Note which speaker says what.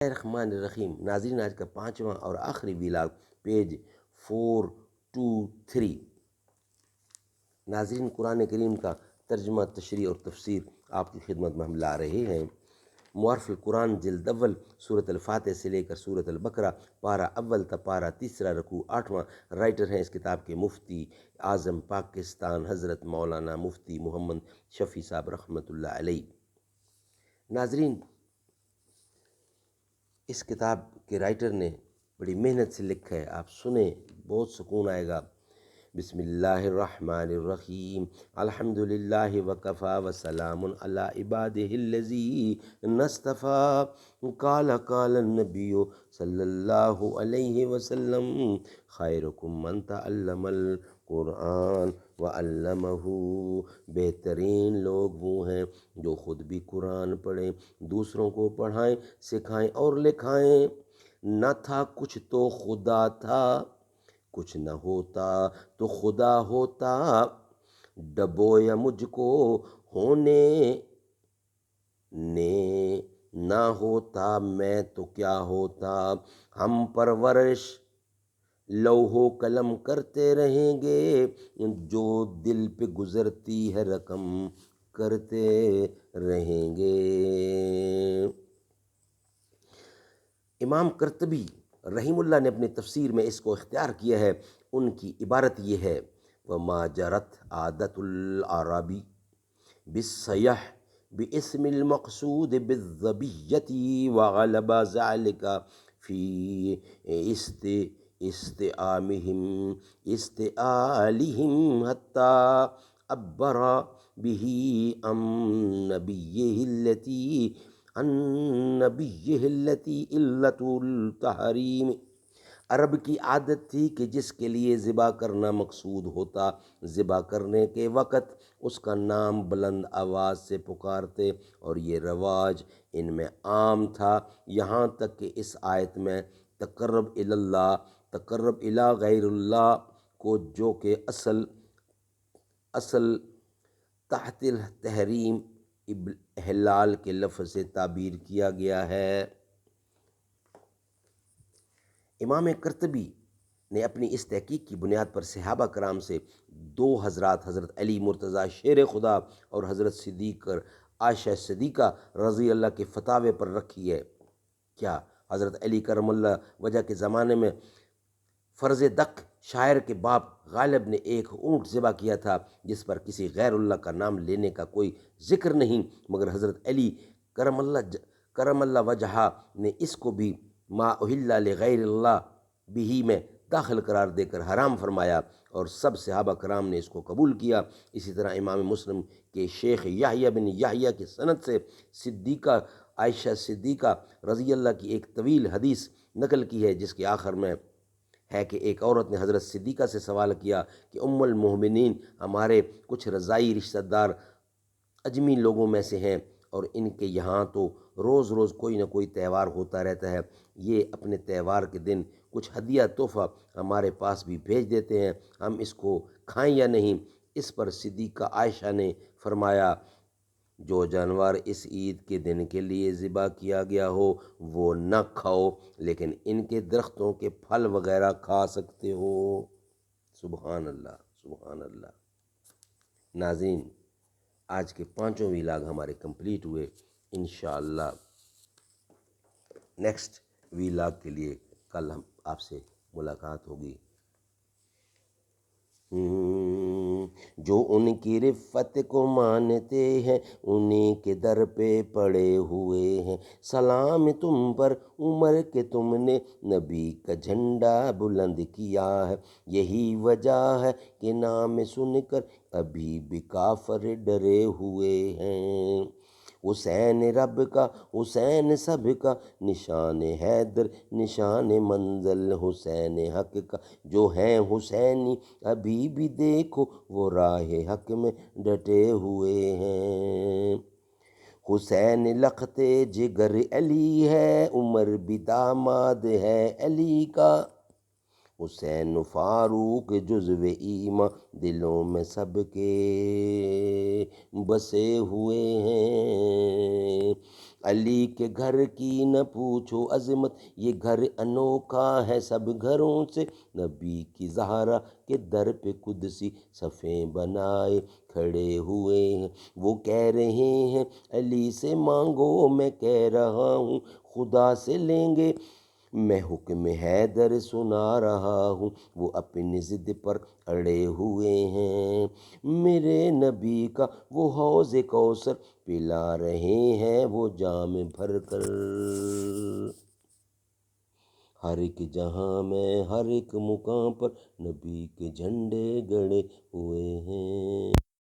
Speaker 1: الرحمن الرحیم۔ ناظرین، آج کا 5واں اور آخری ویلاگ پیج 423۔ ناظرین، قرآن کریم کا ترجمہ، تشریح اور تفسیر آپ کی خدمت میں ہم لا رہے ہیں۔ معارف القرآن جلد اول، سورۃ الفاتح سے لے کر سورۃ البقرہ، پارہ اول تا پارہ تیسرا، رکوع 8واں۔ رائٹر ہیں اس کتاب کے مفتی اعظم پاکستان حضرت مولانا مفتی محمد شفیع صاحب رحمۃ اللہ علیہ۔ ناظرین، اس کتاب کے رائٹر نے بڑی محنت سے لکھا ہے، آپ سنیں بہت سکون آئے گا۔ بسم اللہ الرحمن الرحیم، الحمدللہ وکفا وسلام علی عبادہ الذین اصطفی، قال النبی صلی اللہ علیہ وسلم، خیرکم من تعلم القرآن وعلمہ، بہترین لوگ وہ ہیں جو خود بھی قرآن پڑھیں، دوسروں کو پڑھائیں، سکھائیں اور لکھائیں۔ نہ تھا کچھ تو خدا تھا، کچھ نہ ہوتا تو خدا ہوتا، ڈبویا مجھ کو ہونے نے، نہ ہوتا میں تو کیا ہوتا۔ ہم پرورش لوح و قلم کرتے رہیں گے، جو دل پہ گزرتی ہے رقم کرتے رہیں گے۔ امام قرطبی رحیم اللہ نے اپنی تفسیر میں اس کو اختیار کیا ہے۔ ان کی عبارت یہ ہے، وَمَا جَرَتْ عَادَةُ الْعَرَبِ بِالصَّيَحِ بِاسْمِ الْمَقْصُودِ بِالظَّبِيَّةِ، وَغَلَبَ ذَلِكَ فِي استعالهم حتى عبر به عن نبيه التي علة التحريم۔ عرب کی عادت تھی کہ جس کے لیے ذبح کرنا مقصود ہوتا، ذبح کرنے کے وقت اس کا نام بلند آواز سے پکارتے، اور یہ رواج ان میں عام تھا، یہاں تک کہ اس آیت میں تقرب الی اللہ، تقرب الی غیر اللہ کو، جو کہ اصل تحت التحریم احلال کے لفظ سے تعبیر کیا گیا ہے۔ امام قرطبی نے اپنی اس تحقیق کی بنیاد پر صحابہ کرام سے دو حضرات، حضرت علی مرتضیٰ شیر خدا اور حضرت صدیق عائشہ صدیقہ رضی اللہ کے فتاوے پر رکھی ہے۔ کیا حضرت علی کرم اللہ وجہ کے زمانے میں فرض دق شاعر کے باپ غالب نے ایک اونٹ ذبح کیا تھا، جس پر کسی غیر اللہ کا نام لینے کا کوئی ذکر نہیں، مگر حضرت علی کرم اللہ وجہہ نے اس کو بھی ما اہل لغیر اللہ بھی میں داخل قرار دے کر حرام فرمایا، اور سب صحابہ کرام نے اس کو قبول کیا۔ اسی طرح امام مسلم کے شیخ یحییٰ بن یحییٰ کی سند سے صدیقہ عائشہ صدیقہ رضی اللہ کی ایک طویل حدیث نقل کی ہے، جس کے آخر میں ہے کہ ایک عورت نے حضرت صدیقہ سے سوال کیا کہ ام المومنین، ہمارے کچھ رضائی رشتہ دار اجمی لوگوں میں سے ہیں، اور ان کے یہاں تو روز روز کوئی نہ کوئی تہوار ہوتا رہتا ہے، یہ اپنے تہوار کے دن کچھ ہدیہ تحفہ ہمارے پاس بھی بھیج دیتے ہیں، ہم اس کو کھائیں یا نہیں؟ اس پر صدیقہ عائشہ نے فرمایا، جو جانور اس عید کے دن کے لیے ذبح کیا گیا ہو وہ نہ کھاؤ، لیکن ان کے درختوں کے پھل وغیرہ کھا سکتے ہو۔ سبحان اللہ، سبحان اللہ۔ ناظرین، آج کے 5 ویلاگ ہمارے کمپلیٹ ہوئے۔ انشاءاللہ نیکسٹ ویلاگ کے لیے کل ہم آپ سے ملاقات ہوگی۔ جو ان کی رفت کو مانتے ہیں انہی کے در پہ پڑے ہوئے ہیں، سلام تم پر عمر کہ تم نے نبی کا جھنڈا بلند کیا ہے، یہی وجہ ہے کہ نام سن کر ابھی بھی کافر ڈرے ہوئے ہیں۔ حسین رب کا، حسین سب کا، نشان حیدر نشان منزل حسین حق کا، جو ہیں حسینی ابھی بھی دیکھو وہ راہ حق میں ڈٹے ہوئے ہیں۔ حسین لخت جگر علی ہے، عمر بھی داماد ہے علی کا، حسین فاروق جزو ایمان دلوں میں سب کے بسے ہوئے ہیں۔ علی کے گھر کی نہ پوچھو عظمت، یہ گھر انوکھا ہے سب گھروں سے، نبی کی زہرا کے در پہ قدسی صفیں بنائے کھڑے ہوئے ہیں، وہ کہہ رہے ہیں علی سے مانگو، میں کہہ رہا ہوں خدا سے لیں گے، میں حکم حیدر سنا رہا ہوں، وہ اپنی ضد پر اڑے ہوئے ہیں، میرے نبی کا وہ حوض کوثر پلا رہے ہیں وہ جام بھر کر، ہر ایک جہاں میں ہر ایک مقام پر نبی کے جھنڈے گڑے ہوئے ہیں۔